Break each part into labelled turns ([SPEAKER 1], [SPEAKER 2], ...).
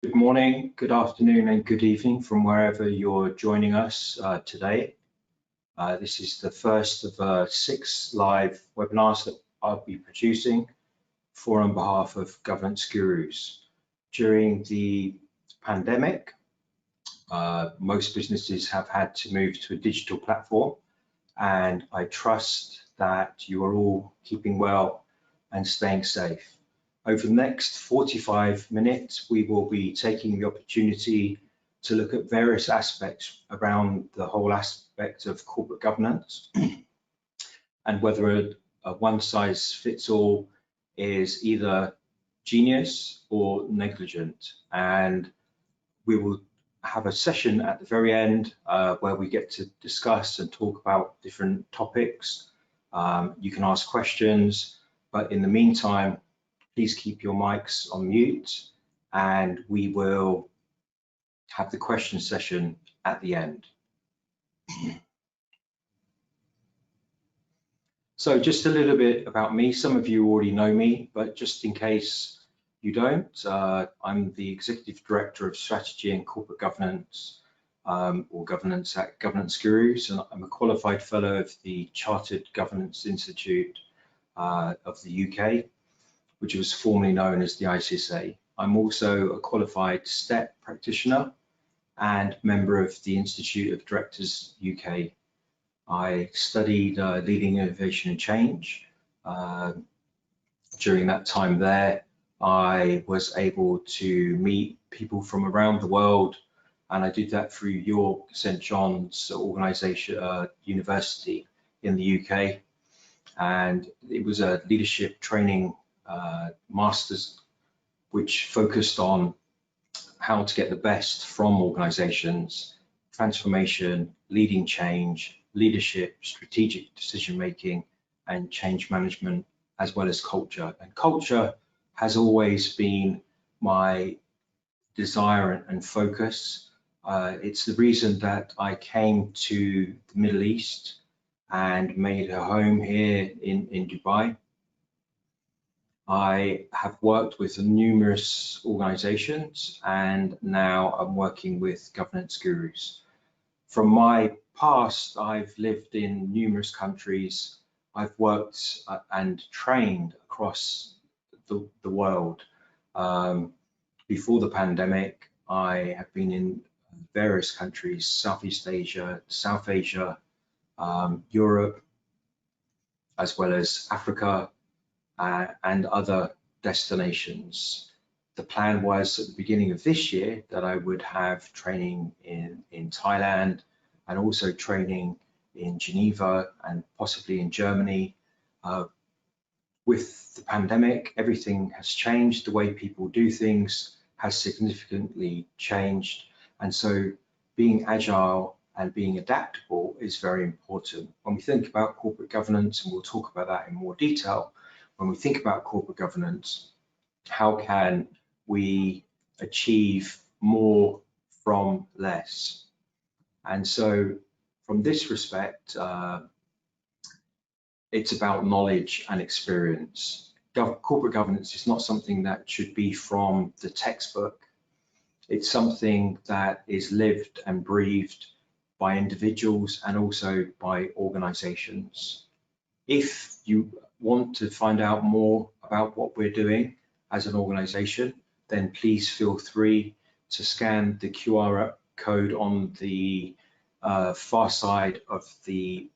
[SPEAKER 1] Good morning, good afternoon, and good evening from wherever you're joining us today. This is the first of 6 live webinars that I'll be producing on behalf of Governance Gurus. During the pandemic, most businesses have had to move to a digital platform, and I trust that you are all keeping well and staying safe. Over the next 45 minutes, we will be taking the opportunity to look at various aspects around the whole aspect of corporate governance and whether a one-size-fits-all is either genius or negligent. And we will have a session at the very end where we get to discuss and talk about different topics. You can ask questions, but in the meantime, please keep your mics on mute, and we will have the question session at the end. So just a little bit about me. Some of you already know me, but just in case you don't, I'm the Executive Director of Strategy and Corporate Governance, or Governance at Governance Gurus, and I'm a qualified fellow of the Chartered Governance Institute of the UK, which was formerly known as the ICSA. I'm also a qualified STEP practitioner and member of the Institute of Directors UK. I studied leading innovation and change. During that time there, I was able to meet people from around the world, and I did that through York St John's organisation, university in the UK. And it was a leadership training masters, which focused on how to get the best from organizations, transformation, leading change, leadership, strategic decision making, and change management, as well as culture. And culture has always been my desire and focus. It's the reason that I came to the Middle East and made a home here in Dubai. I have worked with numerous organizations, and now I'm working with Governance Gurus. From my past, I've lived in numerous countries. I've worked and trained across the world. Before the pandemic, I have been in various countries: Southeast Asia, South Asia, Europe, as well as Africa, and other destinations. The plan was at the beginning of this year that I would have training in Thailand and also training in Geneva and possibly in Germany. With the pandemic, everything has changed. The way people do things has significantly changed. And so being agile and being adaptable is very important. When we think about corporate governance, and we'll talk about that in more detail, when we think about corporate governance, how can we achieve more from less? And so from this respect, it's about knowledge and experience. Corporate governance is not something that should be from the textbook. It's something that is lived and breathed by individuals and also by organizations. If you want to find out more about what we're doing as an organization, then please feel free to scan the QR code on the far side of the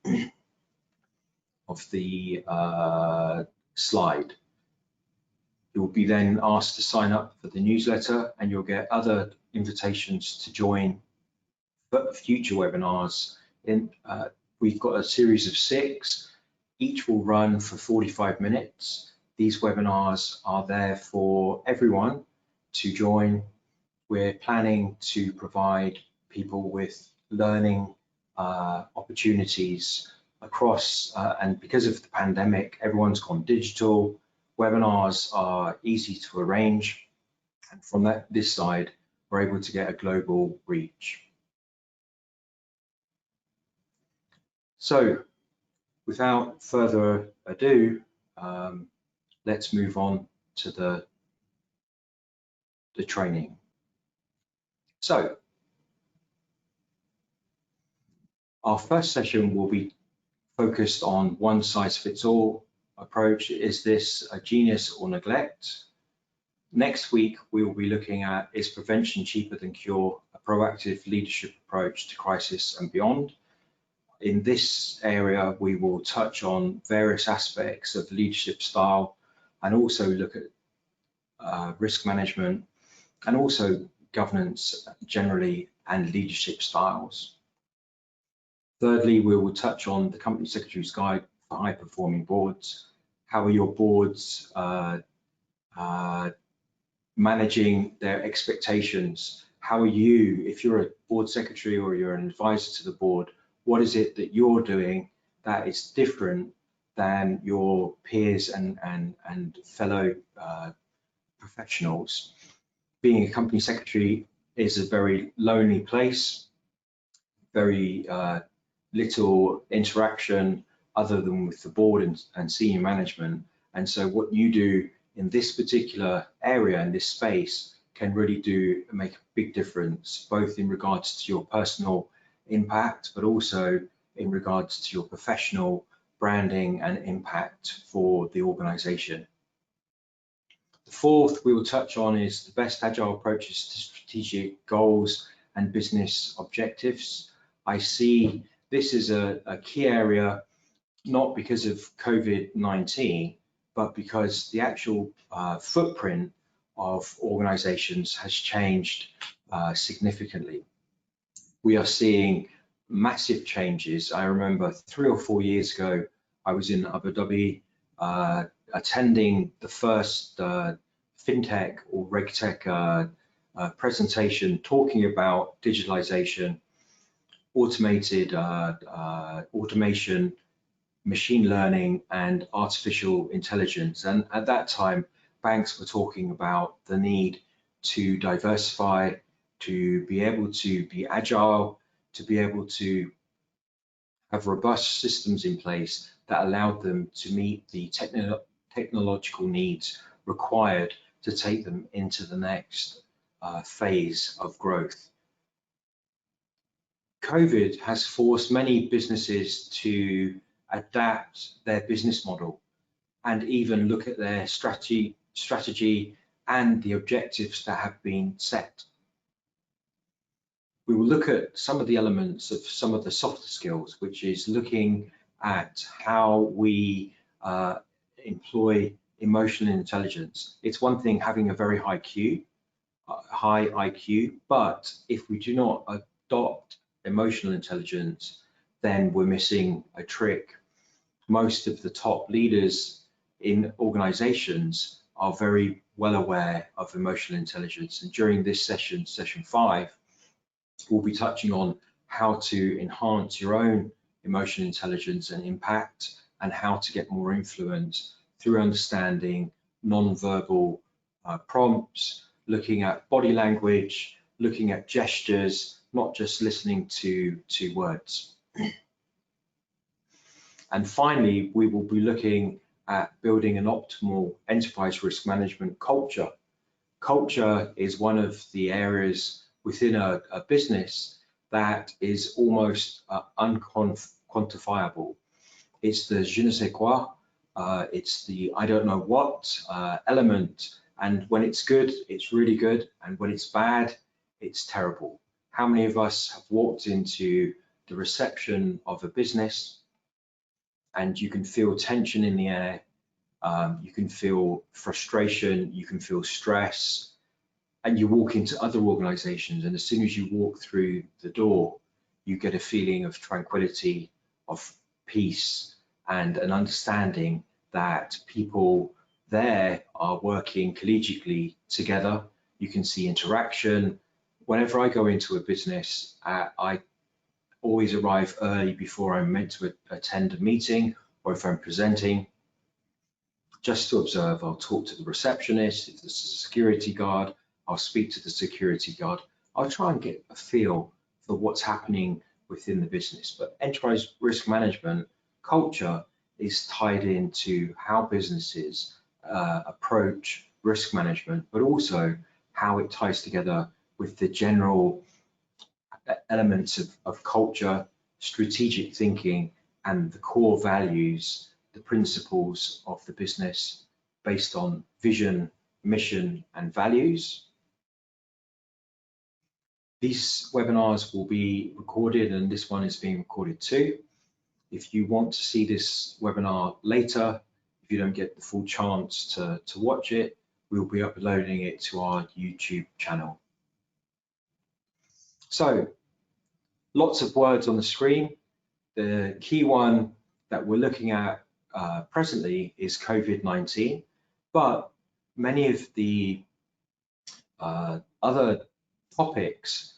[SPEAKER 1] slide. You'll be then asked to sign up for the newsletter, and you'll get other invitations to join future webinars. We've got a series of 6. Each will run for 45 minutes. These webinars are there for everyone to join. We're planning to provide people with learning opportunities across, and because of the pandemic, everyone's gone digital. Webinars are easy to arrange, and from this side, we're able to get a global reach. So, without further ado, let's move on to the training. So our first session will be focused on one size fits all approach. Is this a genius or neglect? Next week, we will be looking at, is prevention cheaper than cure, a proactive leadership approach to crisis and beyond. In this area, we will touch on various aspects of leadership style and also look at risk management and also governance generally and leadership styles. Thirdly, we will touch on the Company Secretary's Guide for High Performing Boards. How are your boards managing their expectations? How are you, if you're a board secretary or you're an advisor to the board, what is it that you're doing that is different than your peers and fellow professionals? Being a company secretary is a very lonely place, very little interaction other than with the board and senior management. And so what you do in this particular area, in this space, can really make a big difference, both in regards to your personal impact, but also in regards to your professional branding and impact for the organization. The fourth we will touch on is the best agile approaches to strategic goals and business objectives. I see this is a key area, not because of COVID-19, but because the actual footprint of organizations has changed significantly. We are seeing massive changes. I remember 3 or 4 years ago, I was in Abu Dhabi attending the first FinTech or RegTech presentation talking about digitalization, automation, machine learning and artificial intelligence. And at that time, banks were talking about the need to diversify, to be able to be agile, to be able to have robust systems in place that allowed them to meet the technological needs required to take them into the next phase of growth. COVID has forced many businesses to adapt their business model and even look at their strategy and the objectives that have been set. We will look at some of the elements of some of the softer skills, which is looking at how we employ emotional intelligence. It's one thing having a very high IQ, but if we do not adopt emotional intelligence, then we're missing a trick. Most of the top leaders in organizations are very well aware of emotional intelligence. And during this session, session 5, we'll be touching on how to enhance your own emotional intelligence and impact and how to get more influence through understanding non-verbal prompts, looking at body language, looking at gestures, not just listening to words. And finally, we will be looking at building an optimal enterprise risk management culture. Culture is one of the areas within a business that is almost unquantifiable. It's the je ne sais quoi, it's the I don't know what element, and when it's good, it's really good, and when it's bad, it's terrible. How many of us have walked into the reception of a business and you can feel tension in the air, you can feel frustration, you can feel stress, and you walk into other organizations, and as soon as you walk through the door, you get a feeling of tranquility, of peace, and an understanding that people there are working collegially together. You can see interaction. Whenever I go into a business, I always arrive early before I'm meant to attend a meeting, or if I'm presenting, just to observe. I'll talk to the receptionist, if there's a security guard, I'll speak to the security guard. I'll try and get a feel for what's happening within the business. But enterprise risk management culture is tied into how businesses approach risk management, but also how it ties together with the general elements of culture, strategic thinking, and the core values, the principles of the business based on vision, mission, and values. These webinars will be recorded, and this one is being recorded too. If you want to see this webinar later, if you don't get the full chance to watch it, we'll be uploading it to our YouTube channel. So, lots of words on the screen. The key one that we're looking at presently is COVID-19, but many of the other topics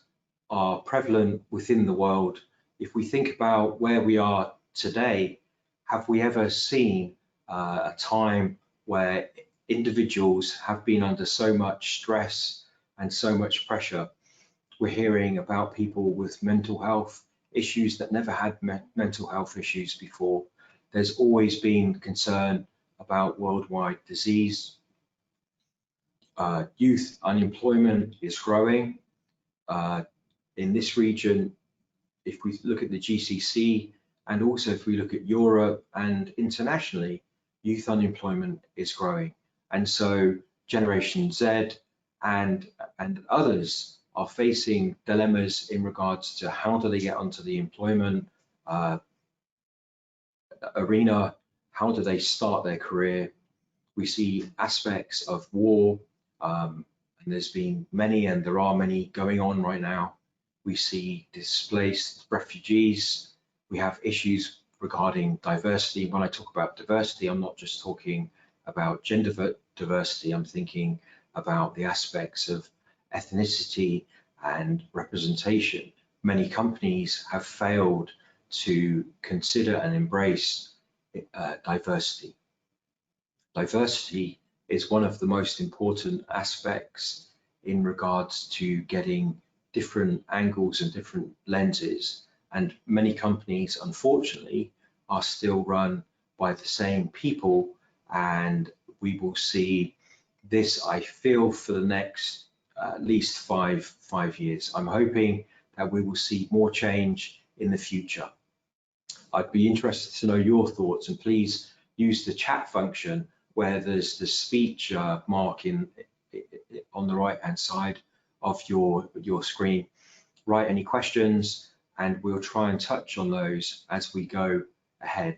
[SPEAKER 1] are prevalent within the world. If we think about where we are today, have we ever seen a time where individuals have been under so much stress and so much pressure? We're hearing about people with mental health issues that never had mental health issues before. There's always been concern about worldwide disease. Youth unemployment is growing. In this region, if we look at the GCC, and also if we look at Europe and internationally, youth unemployment is growing. And so Generation Z and others are facing dilemmas in regards to how do they get onto the employment arena, how do they start their career. We see aspects of war, and there's been many, and there are many going on right now. We see displaced refugees. We have issues regarding diversity. When I talk about diversity, I'm not just talking about gender diversity, I'm thinking about the aspects of ethnicity and representation. Many companies have failed to consider and embrace diversity. Diversity is one of the most important aspects in regards to getting different angles and different lenses, and many companies unfortunately are still run by the same people, and we will see this, I feel, for the next at least five years. I'm hoping that we will see more change in the future. I'd be interested to know your thoughts, and please use the chat function where there's the speech mark on the right hand side of your screen. Write any questions and we'll try and touch on those as we go ahead.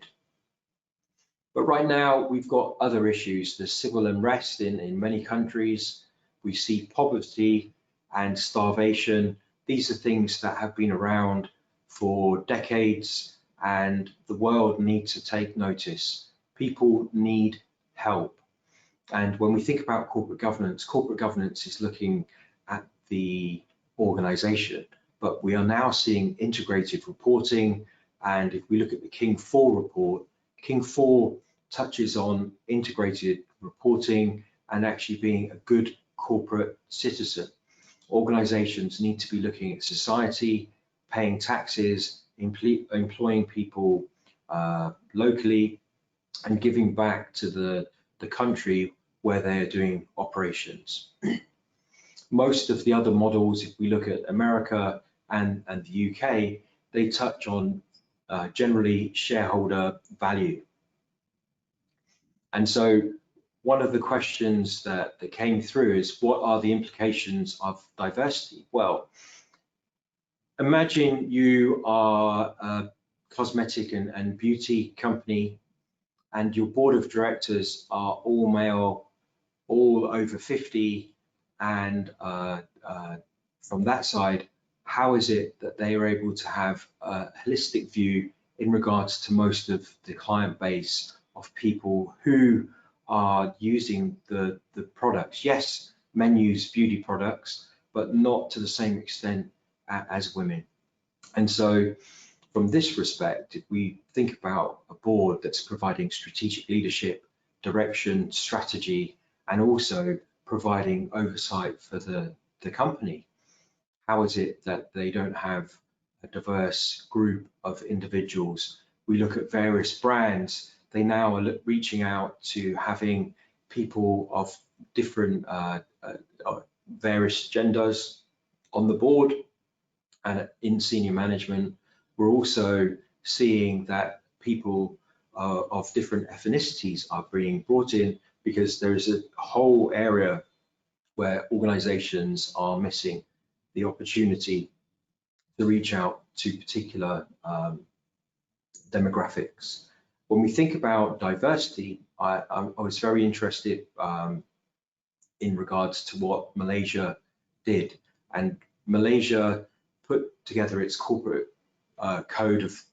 [SPEAKER 1] But right now we've got other issues. There's civil unrest in many countries. We see poverty and starvation. These are things that have been around for decades, and the world needs to take notice. People need help. And when we think about corporate governance is looking at the organization, but we are now seeing integrated reporting. And if we look at the King 4 report, King 4 touches on integrated reporting and actually being a good corporate citizen. Organizations need to be looking at society, paying taxes, employing people locally, and giving back to the country where they are doing operations. Most of the other models, if we look at America and the UK, they touch on generally shareholder value. And so one of the questions that came through is, what are the implications of diversity? Well, imagine you are a cosmetic and beauty company, and your board of directors are all male, all over 50, and from that side, how is it that they are able to have a holistic view in regards to most of the client base of people who are using the products? Yes, men use beauty products, but not to the same extent as women. And so from this respect, if we think about a board that's providing strategic leadership, direction, strategy, and also providing oversight for the company, how is it that they don't have a diverse group of individuals? We look at various brands, they now are reaching out to having people of different various genders, On the board and in senior management, we're also seeing that people of different ethnicities are being brought in, because there is a whole area where organizations are missing the opportunity to reach out to particular demographics. When we think about diversity, I was very interested in regards to what Malaysia did. And Malaysia put together its corporate code of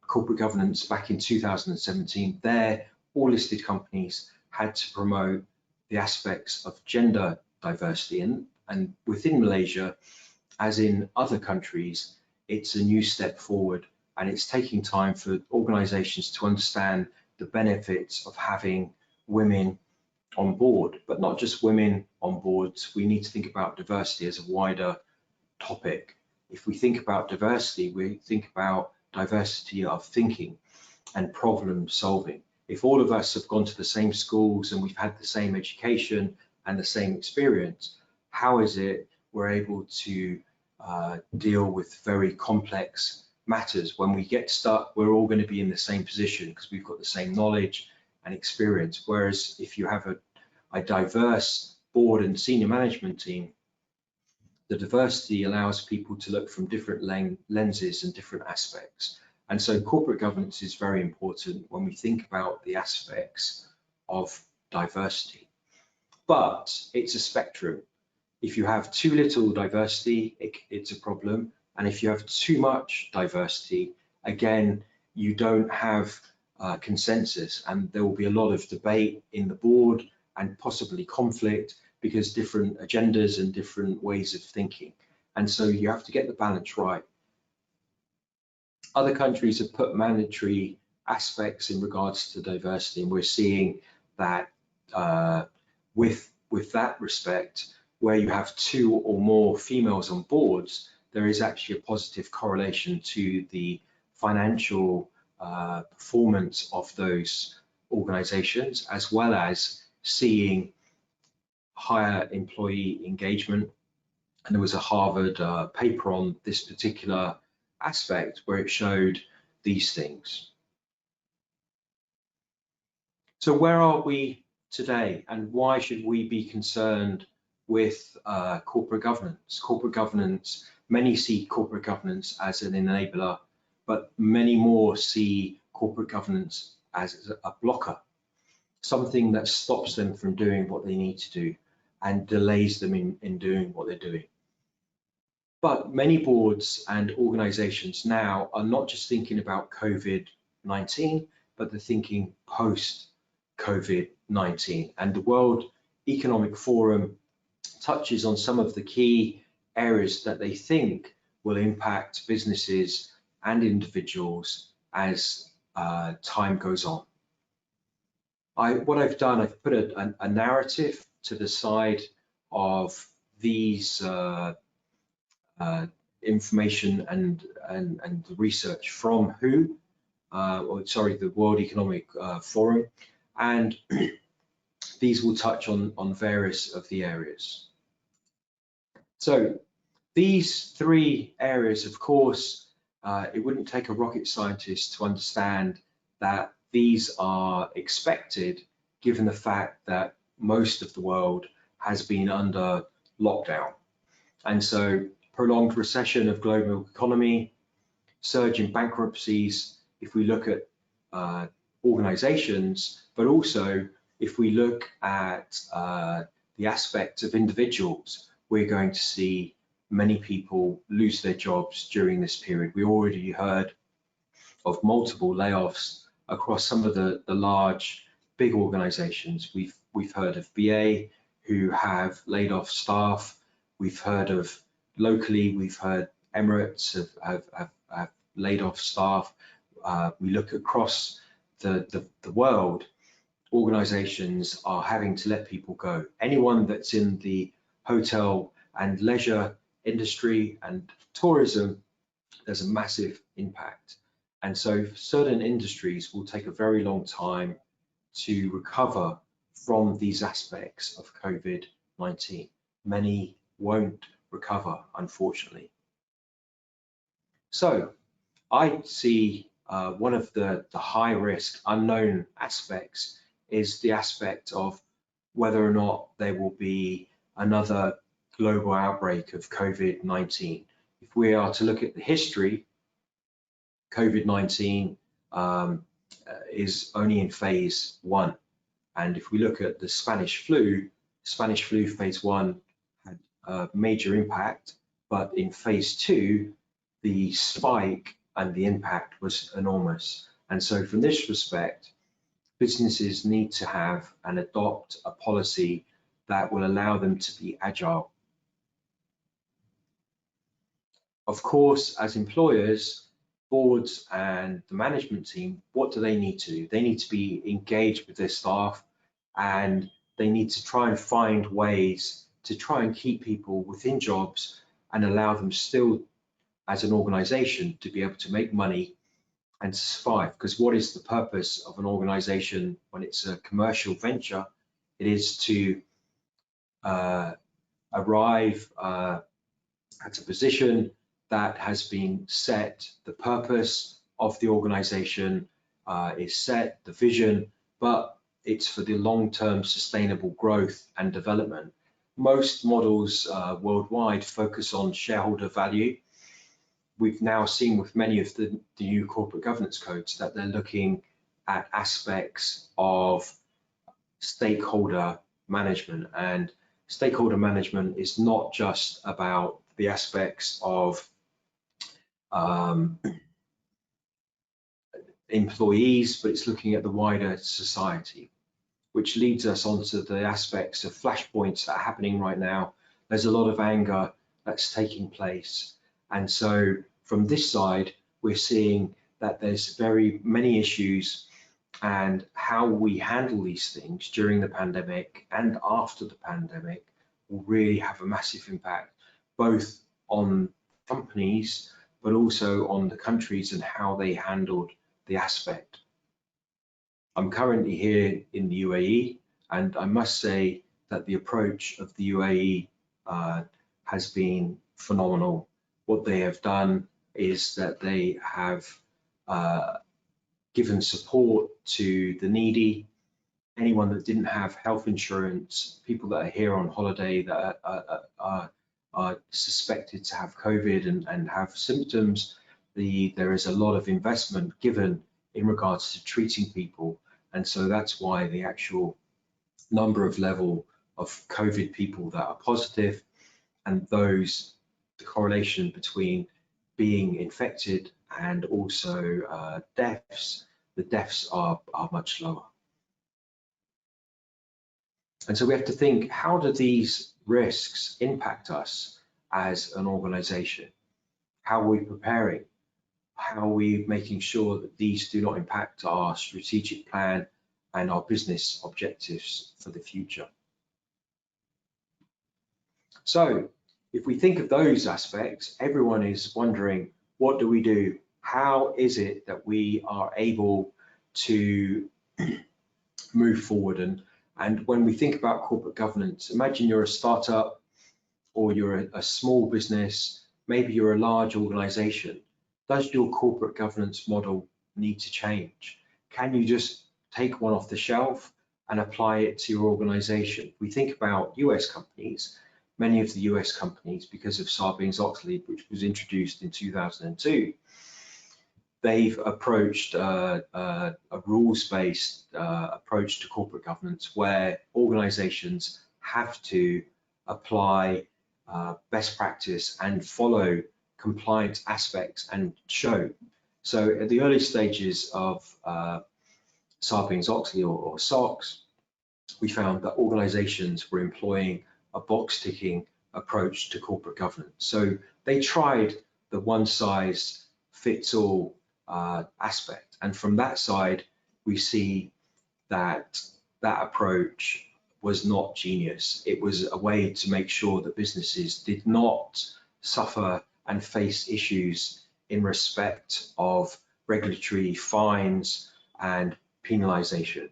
[SPEAKER 1] corporate governance back in 2017. There, all listed companies had to promote the aspects of gender diversity. And within Malaysia, as in other countries, it's a new step forward, and it's taking time for organizations to understand the benefits of having women on board, but not just women on boards. We need to think about diversity as a wider topic. If we think about diversity, we think about diversity of thinking and problem solving. If all of us have gone to the same schools and we've had the same education and the same experience, how is it we're able to deal with very complex matters? When we get stuck, we're all going to be in the same position because we've got the same knowledge and experience. Whereas if you have a diverse board and senior management team, the diversity allows people to look from different lenses and different aspects. And so corporate governance is very important when we think about the aspects of diversity. But it's a spectrum. If you have too little diversity, it's a problem. And if you have too much diversity, again, you don't have consensus, and there will be a lot of debate in the board and possibly conflict, because different agendas and different ways of thinking. And so you have to get the balance right. Other countries have put mandatory aspects in regards to diversity, and we're seeing that with that respect, where you have 2 or more females on boards, there is actually a positive correlation to the financial performance of those organizations, as well as seeing higher employee engagement. And there was a Harvard paper on this particular aspect where it showed these things. So where are we today, and why should we be concerned with corporate governance? Corporate governance, many see corporate governance as an enabler, but many more see corporate governance as a blocker, something that stops them from doing what they need to do and delays them in doing what they're doing. But many boards and organizations now are not just thinking about COVID-19, but they're thinking post-COVID-19. And the World Economic Forum touches on some of the key areas that they think will impact businesses and individuals as time goes on. What I've done, I've put a narrative to the side of these information and the research from the World Economic Forum, and these will touch on various of the areas. So these 3 areas, of course, it wouldn't take a rocket scientist to understand that these are expected, given the fact that most of the world has been under lockdown. And so prolonged recession of global economy, surge in bankruptcies, if we look at organizations, but also if we look at the aspect of individuals, we're going to see many people lose their jobs during this period. We already heard of multiple layoffs across some of the large, big organizations. We've heard of BA, who have laid off staff. We've heard of locally, we've heard Emirates have laid off staff. We look across the world, organizations are having to let people go. Anyone that's in the hotel and leisure industry and tourism, there's a massive impact. And so certain industries will take a very long time to recover from these aspects of COVID-19. many won't recover, unfortunately. So I see one of the high risk unknown aspects is the aspect of whether or not there will be another global outbreak of COVID-19. If we are to look at the history, COVID-19 is only in phase 1. And if we look at the Spanish flu phase 1 had a major impact, but in phase 2, the spike and the impact was enormous. And so from this respect, businesses need to have and adopt a policy that will allow them to be agile. Of course, as employers, boards and the management team, what do they need to do? They need to be engaged with their staff, and they need to try and find ways to try and keep people within jobs and allow them still, as an organization, to be able to make money and to survive. Because what is the purpose of an organization when it's a commercial venture? It is to arrive at a position that has been set. The purpose of the organization is set, the vision, but it's for the long-term sustainable growth and development. Most models worldwide focus on shareholder value. We've now seen with many of the new corporate governance codes that they're looking at aspects of stakeholder management, and stakeholder management is not just about the aspects of employees, but it's looking at the wider society, which leads us onto the aspects of flashpoints that are happening right now. There's a lot of anger that's taking place. And so from this side, we're seeing that there's very many issues, and how we handle these things during the pandemic and after the pandemic will really have a massive impact, both on companies, but also on the countries and how they handled the aspect. I'm currently here in the UAE, and I must say that the approach of the UAE has been phenomenal. What they have done is that they have given support to the needy, anyone that didn't have health insurance, people that are here on holiday that are suspected to have COVID and have symptoms. There is a lot of investment given in regards to treating people, and so that's why the actual number of level of COVID people that are positive and those, the correlation between being infected and also deaths, the deaths are much lower. And so we have to think, how do these risks impact us as an organization? How are we preparing? How are we making sure that these do not impact our strategic plan and our business objectives for the future? So if we think of those aspects, everyone is wondering, what do we do? How is it that we are able to move forward? And when we think about corporate governance, imagine you're a startup or you're a small business, maybe you're a large organization. Does your corporate governance model need to change? Can you just take one off the shelf and apply it to your organization? We think about US companies, many of the US companies, because of Sarbanes-Oxley, which was introduced in 2002, they've approached a rules-based approach to corporate governance, where organizations have to apply best practice and follow compliance aspects and show. So at the early stages of Sarbanes-Oxley or SOX, we found that organizations were employing a box-ticking approach to corporate governance. So they tried the one-size-fits-all aspect, and from that side we see that that approach was not genius. It was a way to make sure that businesses did not suffer and face issues in respect of regulatory fines and penalization.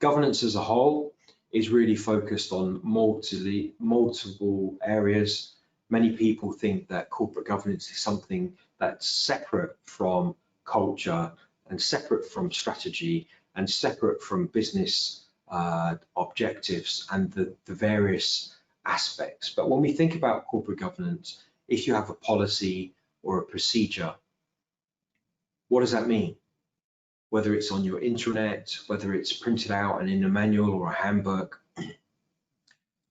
[SPEAKER 1] Governance as a whole is really focused on multiple areas. Many people think that corporate governance is something that's separate from culture and separate from strategy and separate from business objectives and the various aspects. But when we think about corporate governance, if you have a policy or a procedure, what does that mean? Whether it's on your intranet, whether it's printed out and in a manual or a handbook,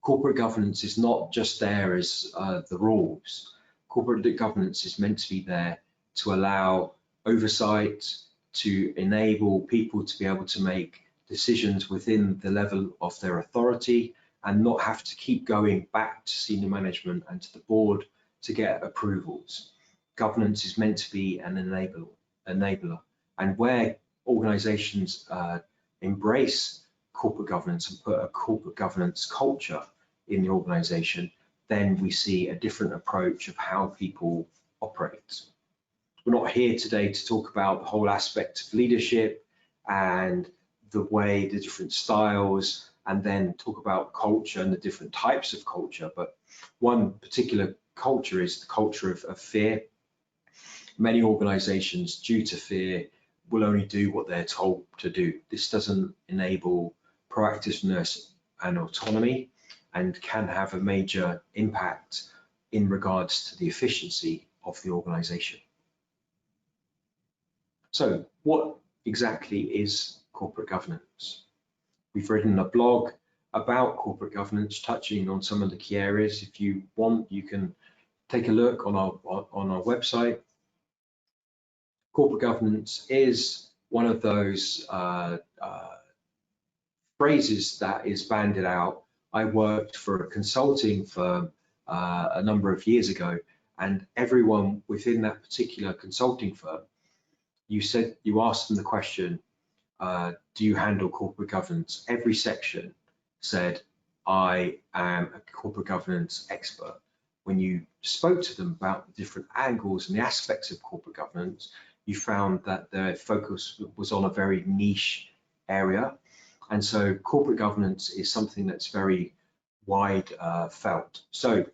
[SPEAKER 1] corporate governance is not just there as the rules. Corporate governance is meant to be there to allow oversight, to enable people to be able to make decisions within the level of their authority and not have to keep going back to senior management and to the board to get approvals. Governance is meant to be an enabler. And where organizations embrace corporate governance and put a corporate governance culture in the organization, then we see a different approach of how people operate. We're not here today to talk about the whole aspect of leadership and the way the different styles, and then talk about culture and the different types of culture. But one particular culture is the culture of fear. Many organizations, due to fear, will only do what they're told to do. This doesn't enable proactiveness and autonomy and can have a major impact in regards to the efficiency of the organization. So what exactly is corporate governance? We've written a blog about corporate governance, touching on some of the key areas. If you want, you can take a look on our website. Corporate governance is one of those phrases that is banded out. I worked for a consulting firm a number of years ago, and everyone within that particular consulting firm, you asked them the question, do you handle corporate governance? Every section said, I am a corporate governance expert. When you spoke to them about the different angles and the aspects of corporate governance, you found that their focus was on a very niche area. And so corporate governance is something that's very wide felt. So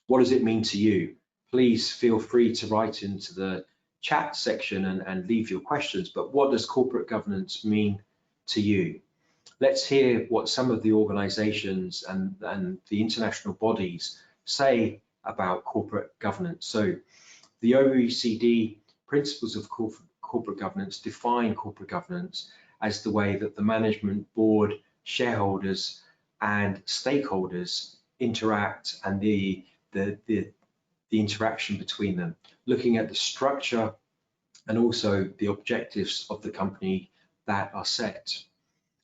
[SPEAKER 1] what does it mean to you? Please feel free to write into the chat section and leave your questions, but what does corporate governance mean to you? Let's hear what some of the organizations and the international bodies say about corporate governance. So the OECD principles of corporate governance define corporate governance as the way that the management board, shareholders and stakeholders interact and the interaction between them, looking at the structure and also the objectives of the company that are set,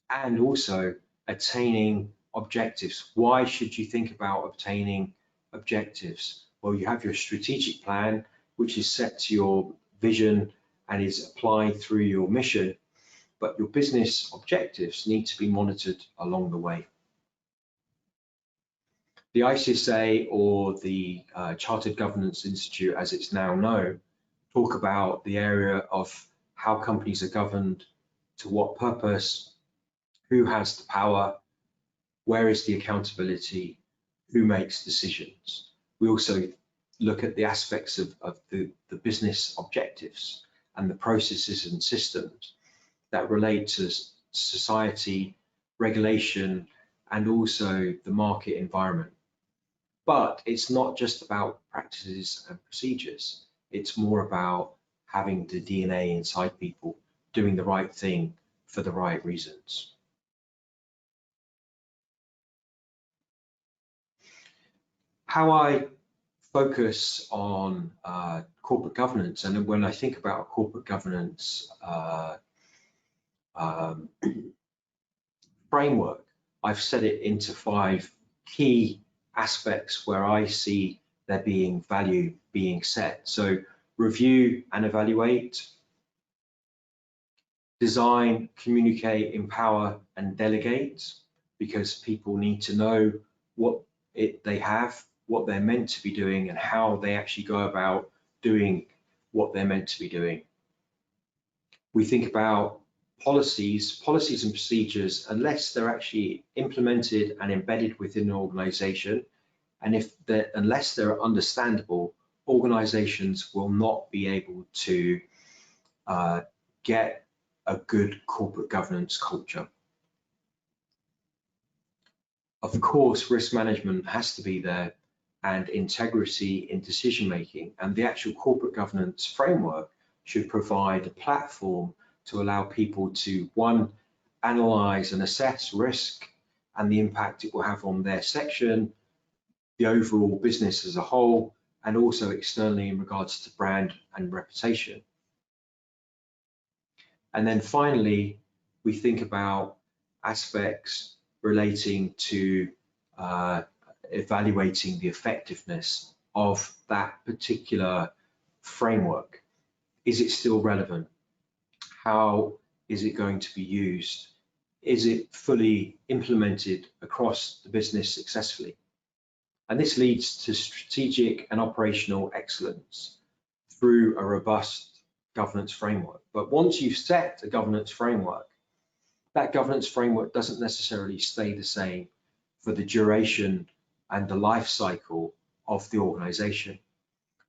[SPEAKER 1] and also attaining objectives. Why should you think about obtaining objectives? Well, you have your strategic plan, which is set to your vision and is applied through your mission, but your business objectives need to be monitored along the way. The ICSA, or the Chartered Governance Institute as it's now known, talk about the area of how companies are governed, to what purpose, who has the power, where is the accountability, who makes decisions. We also look at the aspects of the business objectives and the processes and systems that relate to society, regulation, and also the market environment. But it's not just about practices and procedures. It's more about having the DNA inside people, doing the right thing for the right reasons. How I focus on corporate governance, and when I think about corporate governance framework, I've set it into 5 key aspects where I see there being value being set. So review and evaluate, design, communicate, empower, and delegate, because people need to know what they have, what they're meant to be doing, and how they actually go about doing what they're meant to be doing. We think about policies and procedures, unless they're actually implemented and embedded within an organization, and unless they're understandable, organizations will not be able to get a good corporate governance culture. Of course, risk management has to be there, and integrity in decision making, and the actual corporate governance framework should provide a platform to allow people to, one, analyze and assess risk and the impact it will have on their section, the overall business as a whole, and also externally in regards to brand and reputation. And then finally, we think about aspects relating to evaluating the effectiveness of that particular framework. Is it still relevant? How is it going to be used? Is it fully implemented across the business successfully? And this leads to strategic and operational excellence through a robust governance framework. But once you've set a governance framework, that governance framework doesn't necessarily stay the same for the duration and the life cycle of the organization.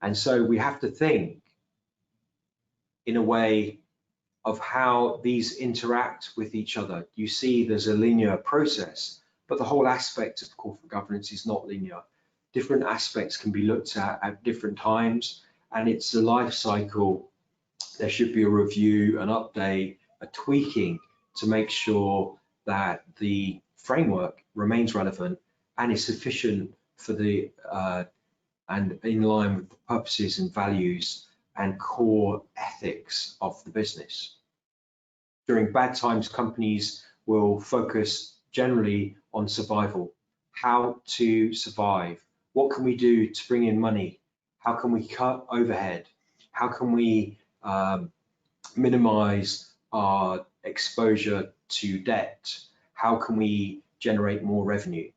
[SPEAKER 1] And so we have to think in a way of how these interact with each other. You see there's a linear process, but the whole aspect of corporate governance is not linear. Different aspects can be looked at different times, and it's a life cycle. There should be a review, an update, a tweaking to make sure that the framework remains relevant and is sufficient for the and in line with the purposes and values and core ethics of the business. During bad times, companies will focus generally on survival, how to survive, what can we do to bring in money, how can we cut overhead, how can we minimize our exposure to debt, how can we generate more revenue.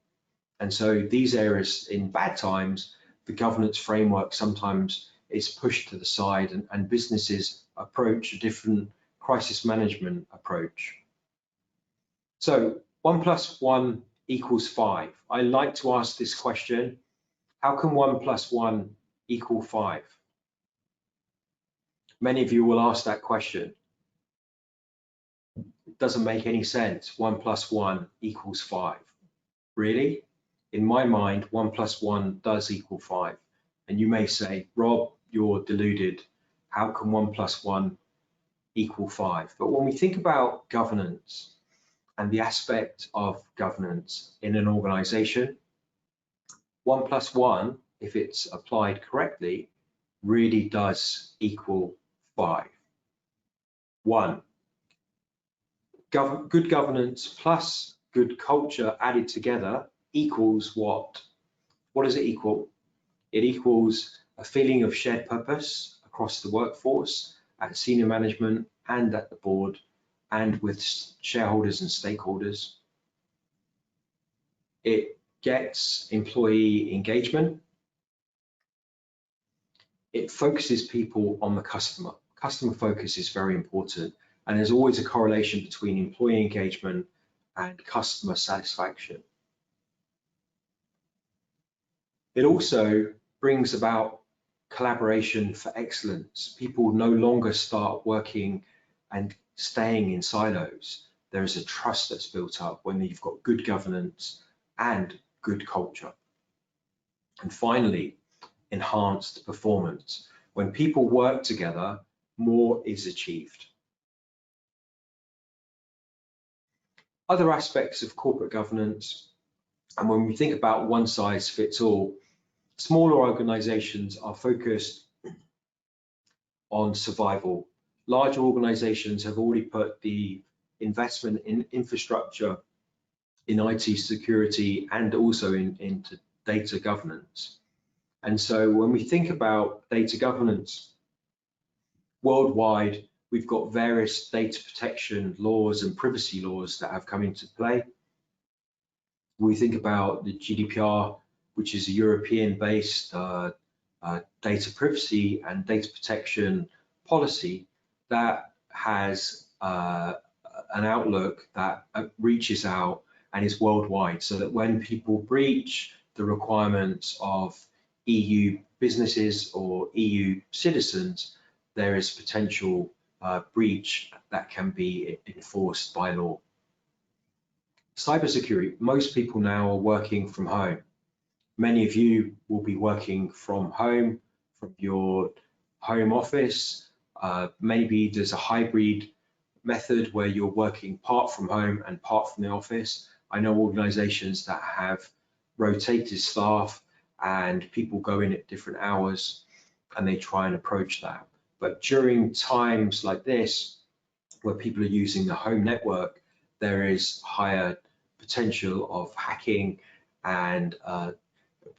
[SPEAKER 1] And so these areas in bad times, the governance framework sometimes is pushed to the side, and businesses approach a different crisis management approach. So 1 + 1 = 5. I like to ask this question: how can 1 + 1 = 5? Many of you will ask that question. It doesn't make any sense. 1 + 1 = 5. Really? In my mind, 1 + 1 does equal 5. And you may say, Rob, you're deluded. How can 1 + 1 = 5? But when we think about governance and the aspect of governance in an organization, 1 + 1, if it's applied correctly, really does equal 5. 1, good governance plus good culture added together equals what? What does it equal? It equals a feeling of shared purpose across the workforce, at senior management and at the board, and with shareholders and stakeholders. It gets employee engagement. It focuses people on the customer. Customer focus is very important, and there's always a correlation between employee engagement and customer satisfaction. It also brings about collaboration for excellence. People no longer start working and staying in silos. There is a trust that's built up when you've got good governance and good culture. And finally, enhanced performance. When people work together, more is achieved. Other aspects of corporate governance, and when we think about one size fits all, smaller organizations are focused on survival. Larger organizations have already put the investment in infrastructure, in IT security, and also into data governance. And so when we think about data governance worldwide, we've got various data protection laws and privacy laws that have come into play. We think about the GDPR, which is a European-based data privacy and data protection policy that has an outlook that reaches out and is worldwide, so that when people breach the requirements of EU businesses or EU citizens, there is potential breach that can be enforced by law. Cybersecurity, most people now are working from home. Many of you will be working from home, from your home office. Maybe there's a hybrid method where you're working part from home and part from the office. I know organizations that have rotated staff and people go in at different hours and they try and approach that. But during times like this, where people are using the home network, there is higher potential of hacking, and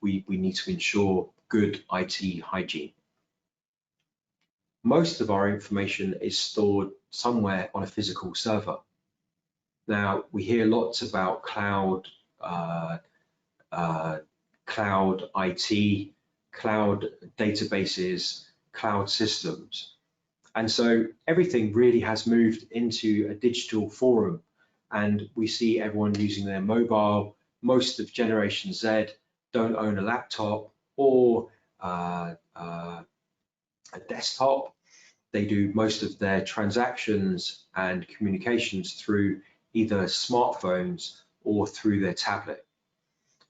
[SPEAKER 1] we need to ensure good IT hygiene. Most of our information is stored somewhere on a physical server. Now, we hear lots about cloud IT, cloud databases, cloud systems. And so everything really has moved into a digital forum, and we see everyone using their mobile. Most of Generation Z don't own a laptop or a desktop. They do most of their transactions and communications through either smartphones or through their tablet.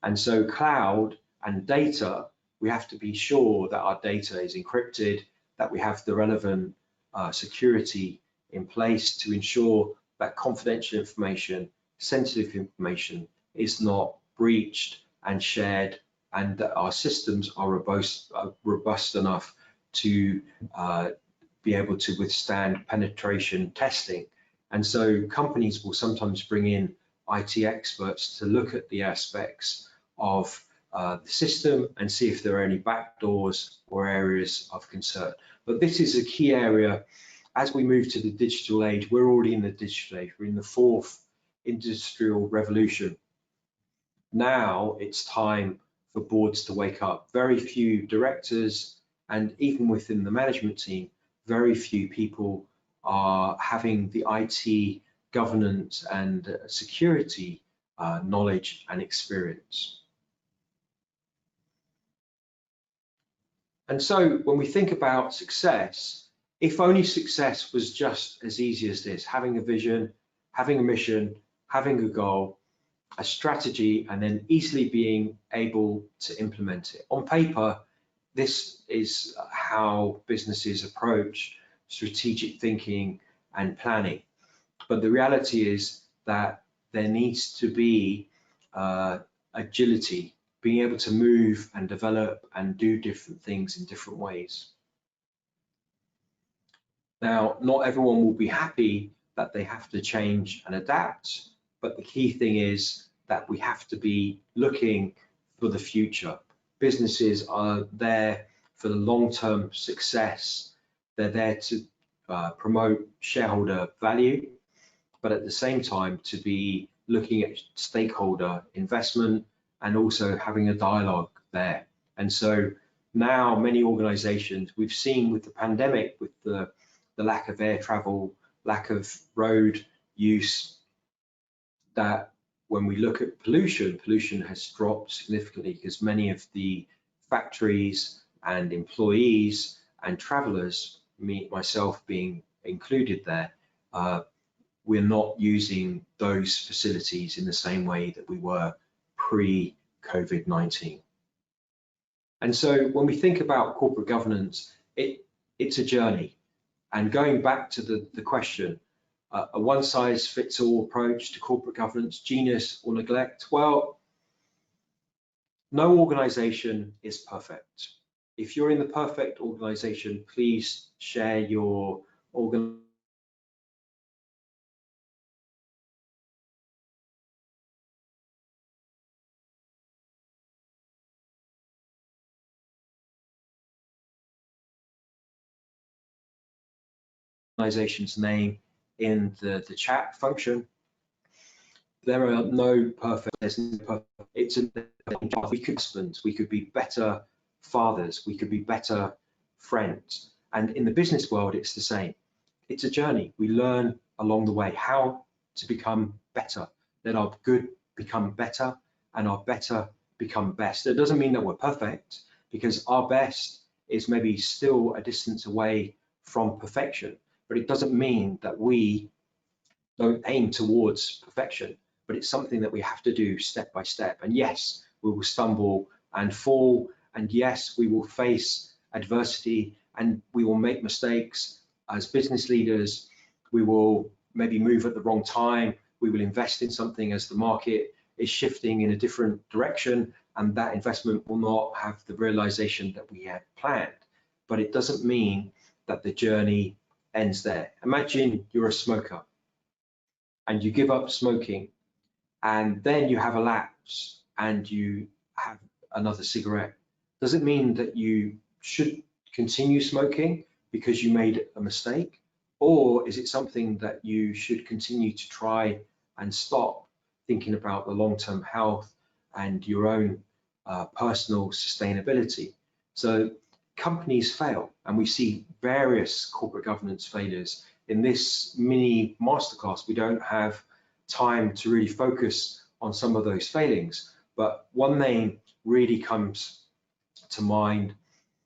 [SPEAKER 1] And so cloud and data, we have to be sure that our data is encrypted, that we have the relevant security in place to ensure that confidential information, sensitive information is not breached and shared, and that our systems are robust enough to be able to withstand penetration testing. And so companies will sometimes bring in IT experts to look at the aspects of the system and see if there are any backdoors or areas of concern. But this is a key area. As we move to the digital age, we're already in the digital age. We're in the fourth industrial revolution. Now it's time for boards to wake up. Very few directors, and even within the management team, very few people are having the IT governance and security knowledge and experience. And so when we think about success, if only success was just as easy as this, having a vision, having a mission, having a goal, a strategy, and then easily being able to implement it. On paper, this is how businesses approach strategic thinking and planning. But the reality is that there needs to be agility, being able to move and develop and do different things in different ways. Now, not everyone will be happy that they have to change and adapt, but the key thing is that we have to be looking for the future. Businesses are there for the long-term success. They're there to promote shareholder value, but at the same time to be looking at stakeholder investment and also having a dialogue there. And so now many organizations, we've seen with the pandemic, with the lack of air travel, lack of road use, that when we look at pollution has dropped significantly because many of the factories and employees and travelers, myself being included there, we're not using those facilities in the same way that we were pre-COVID-19. And so when we think about corporate governance, it's a journey. And going back to the question, a one-size-fits-all approach to corporate governance, genius or neglect? Well, no organization is perfect. If you're in the perfect organization, please share your organization's name in the chat function. There are no perfect, there's no perfect, it's a, we could husbands, we could be better fathers, we could be better friends. And in the business world, it's the same. It's a journey. We learn along the way. How to become better. Let our good become better and our better become best. It doesn't mean that we're perfect, because our best is maybe still a distance away from perfection, but it doesn't mean that we don't aim towards perfection, but it's something that we have to do step by step. And yes, we will stumble and fall, and yes, we will face adversity, and we will make mistakes as business leaders. We will maybe move at the wrong time. We will invest in something as the market is shifting in a different direction, and that investment will not have the realization that we had planned. But it doesn't mean that the journey ends there. Imagine you're a smoker and you give up smoking, and then you have a lapse and you have another cigarette. Does it mean that you should continue smoking because you made a mistake? Or is it something that you should continue to try and stop, thinking about the long-term health and your own personal sustainability? So companies fail, and we see various corporate governance failures. In this mini masterclass, we don't have time to really focus on some of those failings, but one name really comes to mind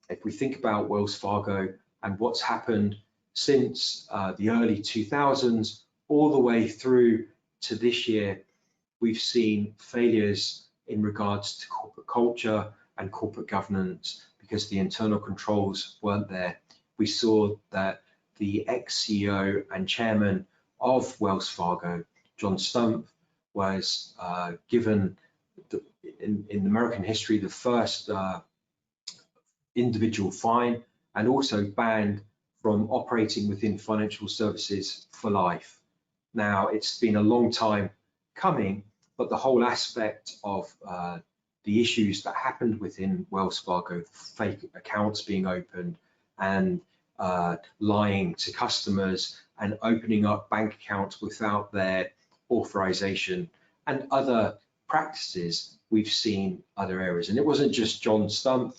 [SPEAKER 1] if we think about Wells Fargo and what's happened since the early 2000s all the way through to this year. We've seen failures in regards to corporate culture and corporate governance because the internal controls weren't there. We saw that the ex-CEO and chairman of Wells Fargo, John Stumpf, was given in American history the first individual fine, and also banned from operating within financial services for life. Now, it's been a long time coming, but the whole aspect of the issues that happened within Wells Fargo, fake accounts being opened and lying to customers and opening up bank accounts without their authorization and other practices, we've seen other areas. And it wasn't just John Stumpf.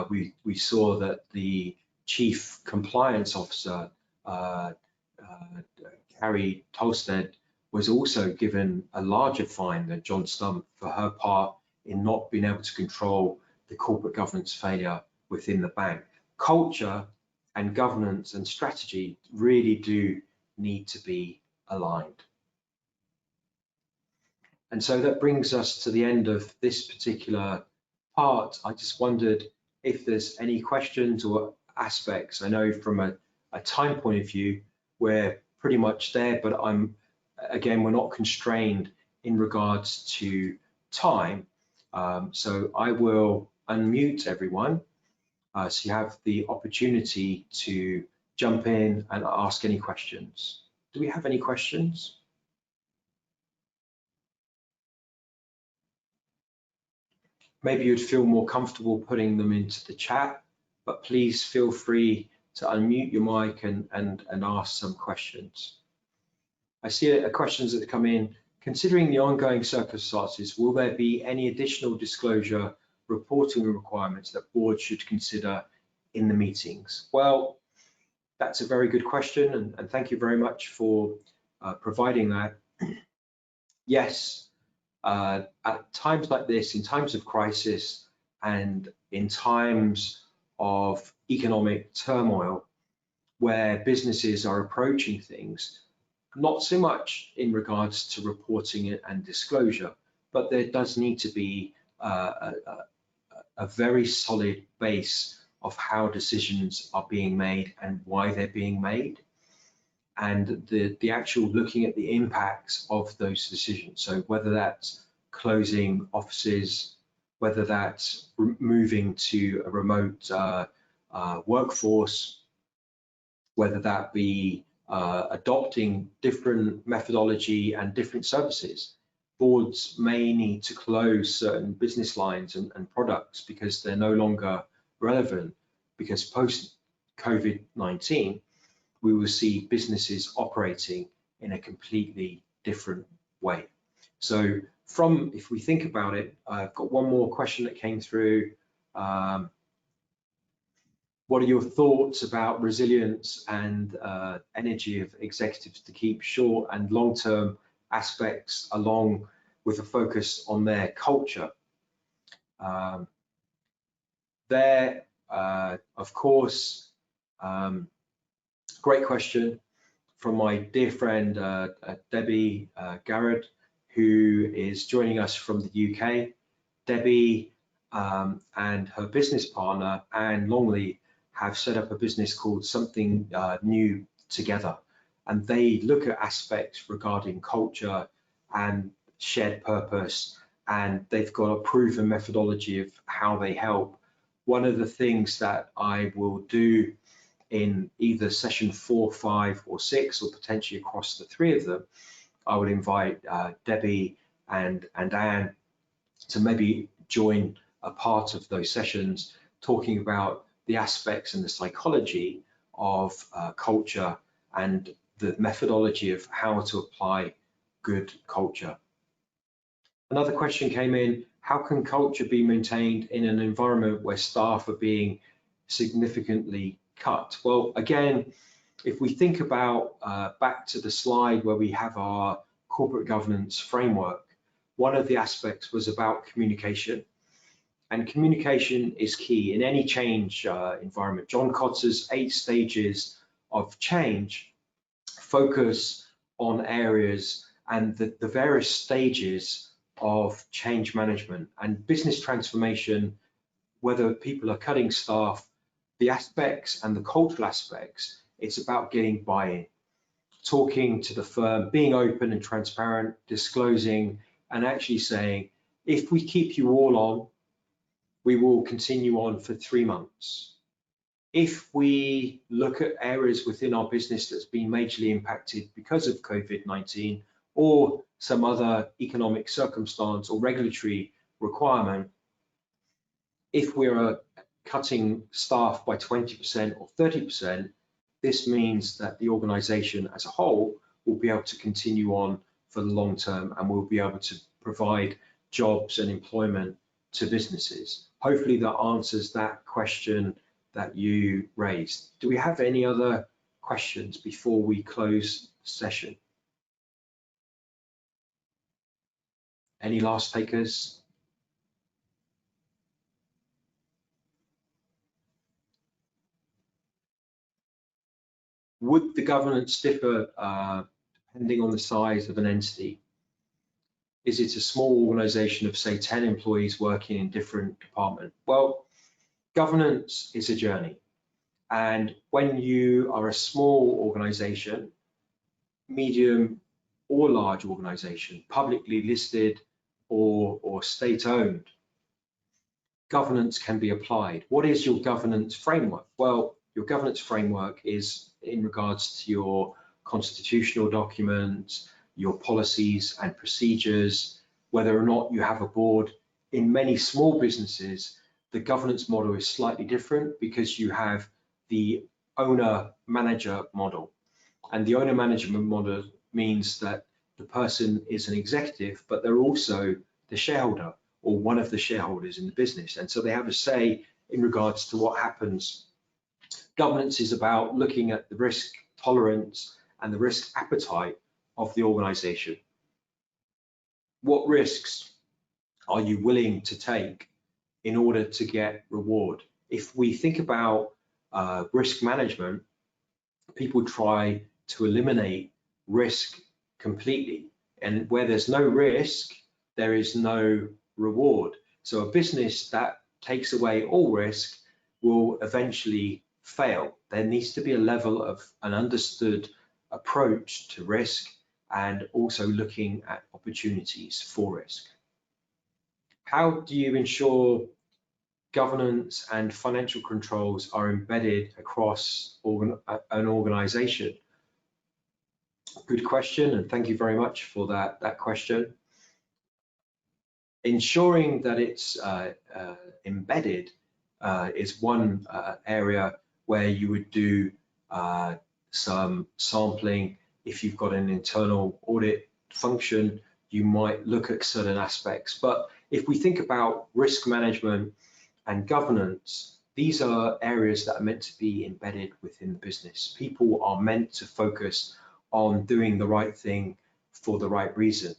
[SPEAKER 1] We saw that the chief compliance officer, Carrie Tolstead, was also given a larger fine than John Stumpf for her part in not being able to control the corporate governance failure within the bank. Culture and governance and strategy really do need to be aligned. And so that brings us to the end of this particular part. I just wondered if there's any questions or aspects. I know from a time point of view, we're pretty much there, but again, we're not constrained in regards to time. So I will unmute everyone. So you have the opportunity to jump in and ask any questions. Do we have any questions? Maybe you'd feel more comfortable putting them into the chat, but please feel free to unmute your mic and ask some questions. I see questions that come in. Considering the ongoing circumstances, will there be any additional disclosure reporting requirements that boards should consider in the meetings? Well, that's a very good question, and thank you very much for providing that. Yes. At times like this, in times of crisis and in times of economic turmoil, where businesses are approaching things, not so much in regards to reporting it and disclosure, but there does need to be a very solid base of how decisions are being made and why they're being made, and the actual looking at the impacts of those decisions. So whether that's closing offices, whether that's moving to a remote workforce, whether that be adopting different methodology and different services. Boards may need to close certain business lines and products because they're no longer relevant, because post COVID-19, we will see businesses operating in a completely different way. So if we think about it, I've got one more question that came through. What are your thoughts about resilience and energy of executives to keep short and long-term aspects along with a focus on their culture? Of course, great question from my dear friend Debbie Garrett, who is joining us from the UK. Debbie and her business partner, Anne Longley, have set up a business called Something New Together. And they look at aspects regarding culture and shared purpose, and they've got a proven methodology of how they help. One of the things that I will do in either session 4, 5, or 6, or potentially across the 3 of them, I would invite Debbie and Anne to maybe join a part of those sessions, talking about the aspects and the psychology of culture and the methodology of how to apply good culture. Another question came in: how can culture be maintained in an environment where staff are being significantly cut? Well, again, if we think about back to the slide where we have our corporate governance framework, one of the aspects was about communication. And communication is key in any change environment. John Kotter's 8 stages of change focus on areas and the various stages of change management and business transformation, whether people are cutting staff, the aspects and the cultural aspects, it's about getting buy-in, talking to the firm, being open and transparent, disclosing, and actually saying, if we keep you all on, we will continue on for 3 months. If we look at areas within our business that's been majorly impacted because of COVID-19 or some other economic circumstance or regulatory requirement, if we're cutting staff by 20% or 30%, this means that the organization as a whole will be able to continue on for the long term and will be able to provide jobs and employment to businesses. Hopefully that answers that question that you raised. Do we have any other questions before we close the session? Any last takers? Would the governance differ depending on the size of an entity? Is it a small organization of, say, 10 employees working in different departments? Well, governance is a journey. And when you are a small organization, medium or large organization, publicly listed or state-owned, governance can be applied. What is your governance framework? Well, your governance framework is in regards to your constitutional documents, your policies and procedures, whether or not you have a board. In many small businesses, the governance model is slightly different because you have the owner-manager model. And the owner-management model means that the person is an executive, but they're also the shareholder or one of the shareholders in the business. And so they have a say in regards to what happens. Governance is about looking at the risk tolerance and the risk appetite of the organization. What risks are you willing to take in order to get reward? If we think about risk management, people try to eliminate risk completely. And where there's no risk, there is no reward. So a business that takes away all risk will eventually fail. There needs to be a level of an understood approach to risk and also looking at opportunities for risk. How do you ensure governance and financial controls are embedded across an organization? Good question, and thank you very much for that question. Ensuring that it's embedded is one area where you would do some sampling. If you've got an internal audit function, you might look at certain aspects. But if we think about risk management and governance, these are areas that are meant to be embedded within the business. People are meant to focus on doing the right thing for the right reason.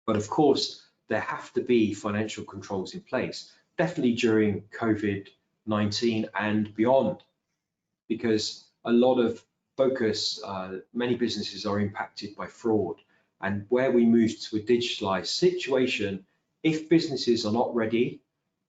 [SPEAKER 1] But of course, there have to be financial controls in place, definitely during COVID-19 and beyond, because a lot of focus, many businesses are impacted by fraud. And where we move to a digitalized situation, if businesses are not ready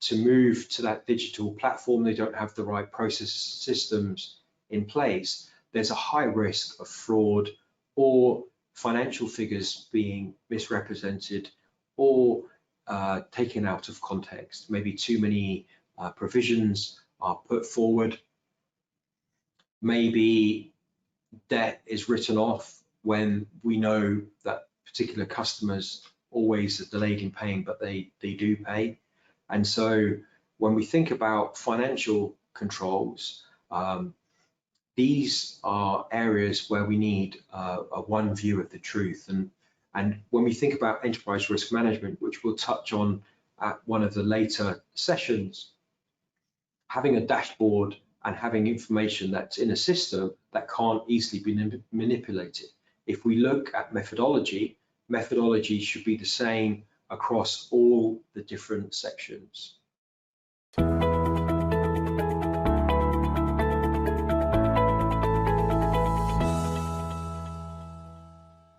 [SPEAKER 1] to move to that digital platform, they don't have the right process systems in place, there's a high risk of fraud or financial figures being misrepresented or taken out of context. Maybe too many provisions are put forward. Maybe debt is written off when we know that particular customers always are delayed in paying, but they do pay. And so when we think about financial controls, these are areas where we need a one view of the truth. And when we think about enterprise risk management, which we'll touch on at one of the later sessions, having a dashboard and having information that's in a system that can't easily be manipulated. If we look at methodology, methodology should be the same across all the different sections.